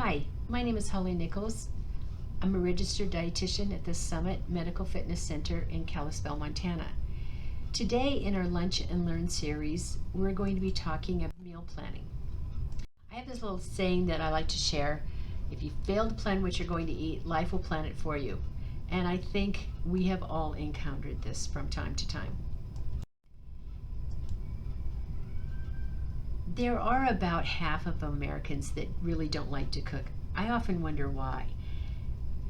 Hi, my name is Holly Nichols. I'm a registered dietitian at the Summit Medical Fitness Center in Kalispell, Montana. Today in our Lunch and Learn series, we're going to be talking about meal planning. I have this little saying that I like to share. If you fail to plan what you're going to eat, life will plan it for you. And I think we have all encountered this from time to time. There are about half of Americans that really don't like to cook. I often wonder why.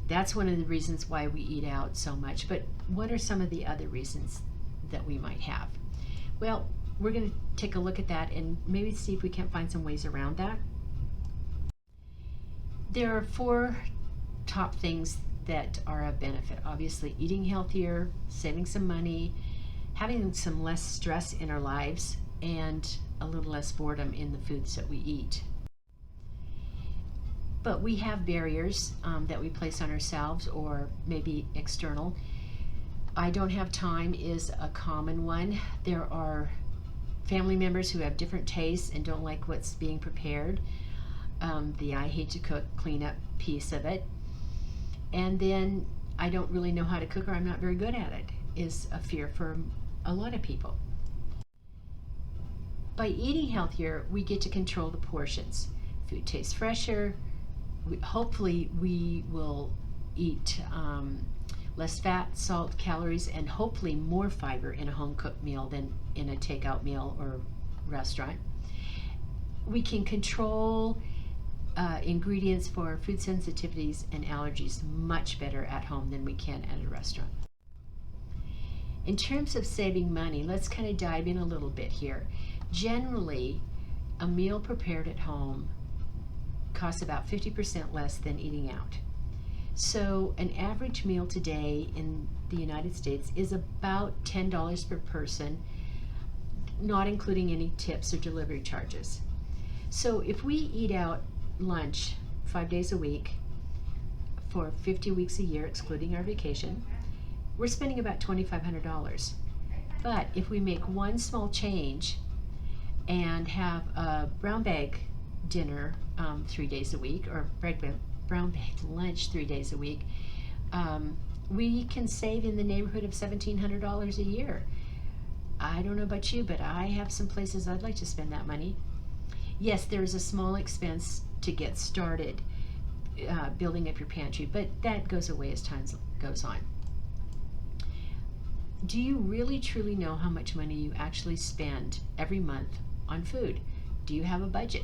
That's one of the reasons why we eat out so much, but what are some of the other reasons that we might have? Well, we're going to take a look at that and maybe see if we can't find some ways around that. There are 4 top things that are of benefit. Obviously, eating healthier, saving some money, having some less stress in our lives, and a little less boredom in the foods that we eat. But we have barriers that we place on ourselves or maybe external. I don't have time is a common one. There are family members who have different tastes and don't like what's being prepared. The I hate to cook cleanup piece of it. And then I don't really know how to cook or I'm not very good at it is a fear for a lot of people. By eating healthier, we get to control the portions. Food tastes fresher. Hopefully we will eat less fat, salt, calories, and hopefully more fiber in a home-cooked meal than in a takeout meal or restaurant. We can control ingredients for food sensitivities and allergies much better at home than we can at a restaurant. In terms of saving money, let's kind of dive in a little bit here. Generally, a meal prepared at home costs about 50% less than eating out. So an average meal today in the United States is about $10 per person, not including any tips or delivery charges. So if we eat out lunch 5 days a week for 50 weeks a year, excluding our vacation, we're spending about $2,500. But if we make one small change and have a brown bag dinner 3 days a week or brown bag lunch 3 days a week, we can save in the neighborhood of $1,700 a year. I don't know about you, but I have some places I'd like to spend that money. Yes, there is a small expense to get started building up your pantry, but that goes away as time goes on. Do you really truly know how much money you actually spend every month on food? Do you have a budget?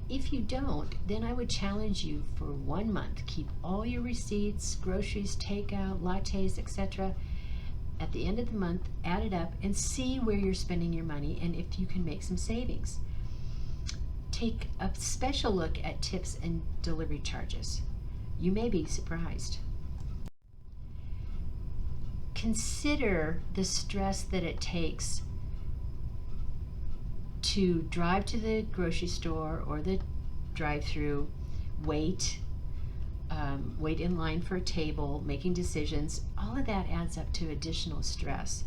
If you don't, then I would challenge you for 1 month. Keep all your receipts, groceries, takeout, lattes, etc. At the end of the month, add it up and see where you're spending your money and if you can make some savings. Take a special look at tips and delivery charges. You may be surprised. Consider the stress that it takes to drive to the grocery store or the drive-through, wait in line for a table, making decisions. All of that adds up to additional stress.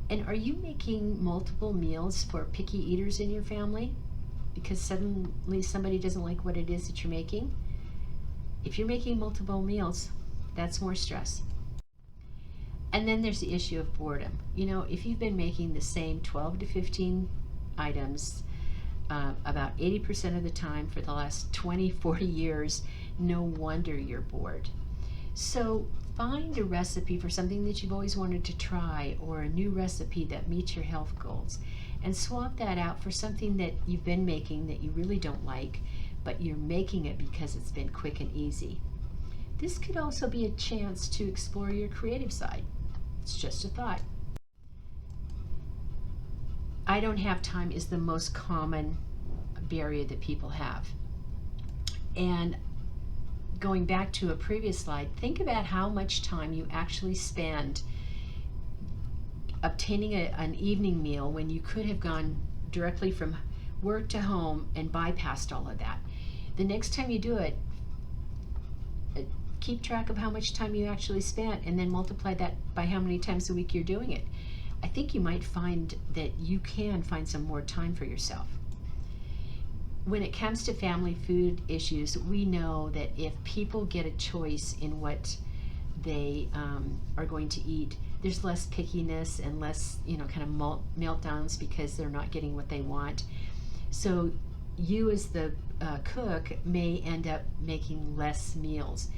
And are you making multiple meals for picky eaters in your family because suddenly somebody doesn't like what it is that you're making? If you're making multiple meals, that's more stress. And then there's the issue of boredom. You know, if you've been making the same 12 to 15 items about 80% of the time for the last 20, 40 years, no wonder you're bored. So find a recipe for something that you've always wanted to try or a new recipe that meets your health goals and swap that out for something that you've been making that you really don't like, but you're making it because it's been quick and easy. This could also be a chance to explore your creative side. It's just a thought. I don't have time is the most common barrier that people have. And going back to a previous slide, think about how much time you actually spend obtaining an evening meal when you could have gone directly from work to home and bypassed all of that. The next time you do it, keep track of how much time you actually spent and then multiply that by how many times a week you're doing it. I think you might find that you can find some more time for yourself. when it comes to family food issues, we know that if people get a choice in what they are going to eat, there's less pickiness and less, kind of meltdowns because they're not getting what they want. So you as the cook may end up making less meals.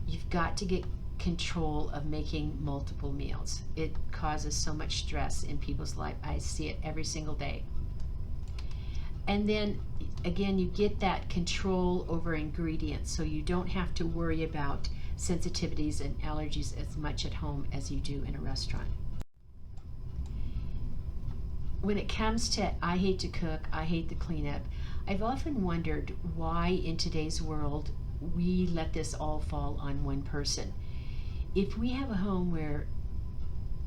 You've got to get control of making multiple meals. It causes so much stress in people's life. I see it every single day. And then again, you get that control over ingredients, so you don't have to worry about sensitivities and allergies as much at home as you do in a restaurant. When it comes to I hate to cook, I hate the cleanup, I've often wondered why in today's world we let this all fall on one person. If we have a home where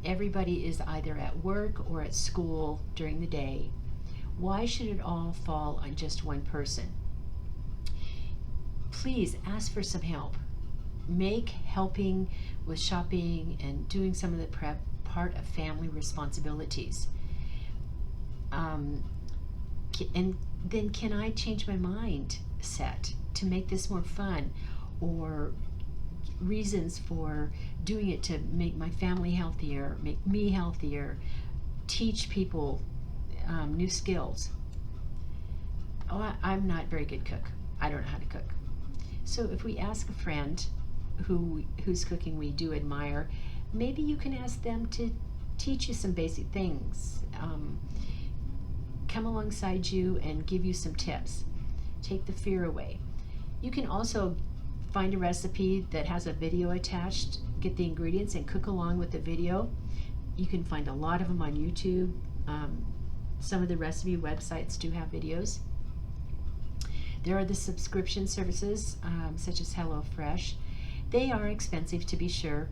everybody is either at work or at school during the day, why should it all fall on just one person? Please ask for some help. Make helping with shopping and doing some of the prep part of family responsibilities. And then can I change my mindset to make this more fun, or reasons for doing it to make my family healthier, make me healthier, teach people new skills. I'm not a very good cook. I don't know how to cook. So if we ask a friend whose cooking we do admire, maybe you can ask them to teach you some basic things, come alongside you and give you some tips, take the fear away. You can also find a recipe that has a video attached, get the ingredients and cook along with the video. You can find a lot of them on YouTube. Some of the recipe websites do have videos. There are the subscription services such as HelloFresh. They are expensive, to be sure,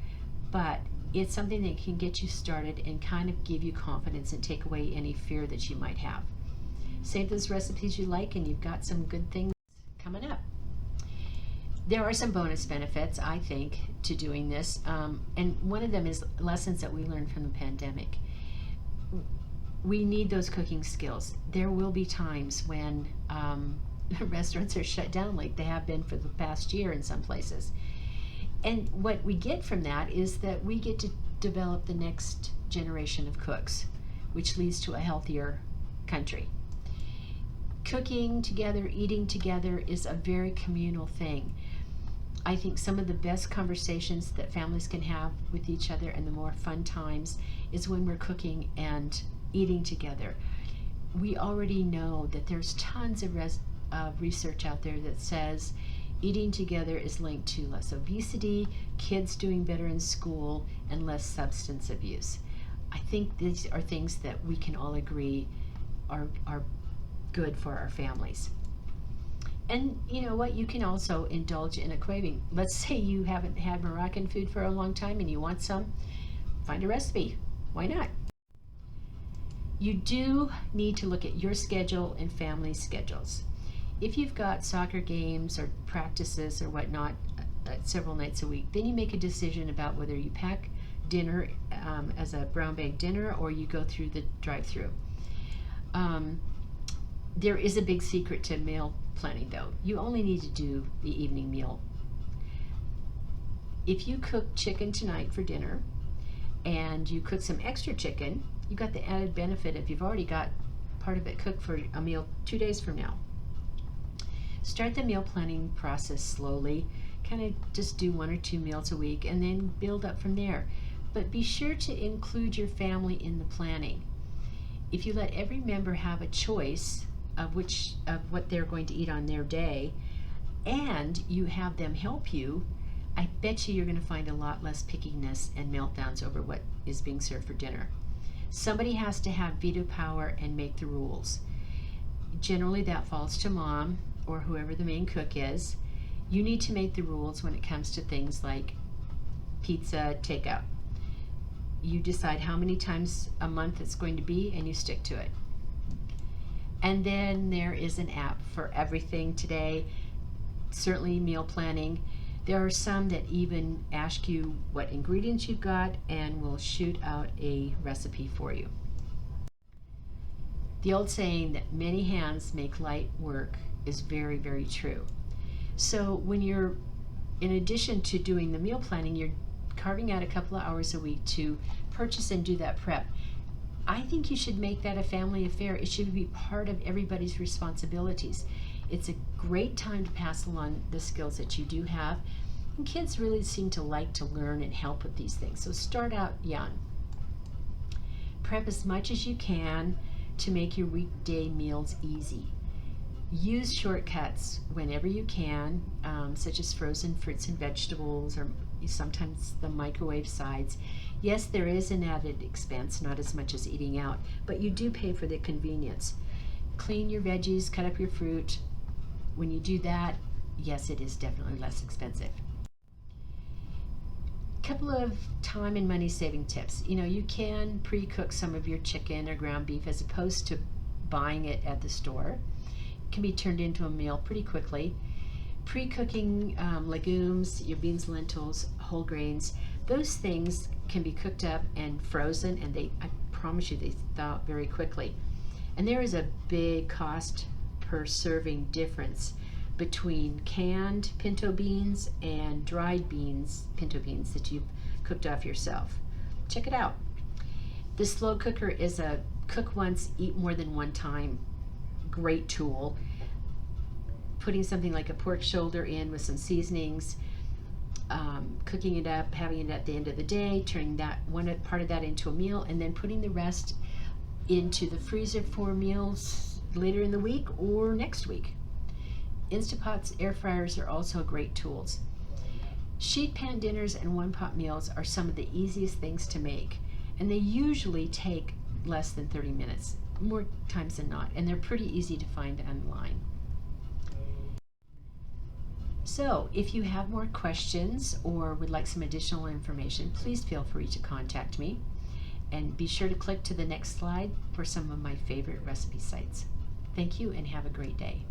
but it's something that can get you started and kind of give you confidence and take away any fear that you might have. Save those recipes you like and you've got some good things coming up. There are some bonus benefits, I think, to doing this, and one of them is lessons that we learned from the pandemic. We need those cooking skills. There will be times when restaurants are shut down like they have been for the past year in some places. And what we get from that is that we get to develop the next generation of cooks, which leads to a healthier country. Cooking together, eating together is a very communal thing. I think some of the best conversations that families can have with each other and the more fun times is when we're cooking and eating together. We already know that there's tons of research out there that says eating together is linked to less obesity, kids doing better in school, and less substance abuse. I think these are things that we can all agree are good for our families. And you know what? You can also indulge in a craving. Let's say you haven't had Moroccan food for a long time and you want some. Find a recipe. Why not? You do need to look at your schedule and family schedules. If you've got soccer games or practices or whatnot several nights a week, then you make a decision about whether you pack dinner as a brown bag dinner or you go through the drive-through. There is a big secret to meal planning, though. You only need to do the evening meal. If you cook chicken tonight for dinner and you cook some extra chicken, you've got the added benefit if you've already got part of it cooked for a meal 2 days from now. Start the meal planning process slowly, kind of just do 1 or 2 meals a week and then build up from there. But be sure to include your family in the planning. If you let every member have a choice of what they're going to eat on their day, and you have them help you, I bet you're going to find a lot less pickiness and meltdowns over what is being served for dinner. Somebody has to have veto power and make the rules. Generally that falls to mom or whoever the main cook is. You need to make the rules when it comes to things like pizza takeout. You decide how many times a month it's going to be and you stick to it. And then there is an app for everything today, certainly meal planning. There are some that even ask you what ingredients you've got and will shoot out a recipe for you. The old saying that many hands make light work is very, very true. So when you're, in addition to doing the meal planning, you're carving out a couple of hours a week to purchase and do that prep. I think you should make that a family affair. It should be part of everybody's responsibilities. It's a great time to pass along the skills that you do have. And kids really seem to like to learn and help with these things. So start out young. Prep as much as you can to make your weekday meals easy. Use shortcuts whenever you can, such as frozen fruits and vegetables, or sometimes the microwave sides. Yes, there is an added expense, not as much as eating out, but you do pay for the convenience. Clean your veggies, cut up your fruit. When you do that, yes, it is definitely less expensive. Couple of time and money saving tips. You can pre-cook some of your chicken or ground beef as opposed to buying it at the store. It can be turned into a meal pretty quickly. Pre-cooking legumes, your beans, lentils, whole grains, those things can be cooked up and frozen, and I promise you, they thaw out very quickly. And there is a big cost per serving difference between canned pinto beans and dried pinto beans that you've cooked off yourself. Check it out. The slow cooker is a cook once, eat more than one time great tool. Putting something like a pork shoulder in with some seasonings, cooking it up, having it at the end of the day, turning that one part of that into a meal, and then putting the rest into the freezer for meals later in the week or next week. Instapots, air fryers are also great tools. Sheet pan dinners and one-pot meals are some of the easiest things to make, and they usually take less than 30 minutes, more times than not, and they're pretty easy to find online. So if you have more questions or would like some additional information, please feel free to contact me, and be sure to click to the next slide for some of my favorite recipe sites. Thank you and have a great day.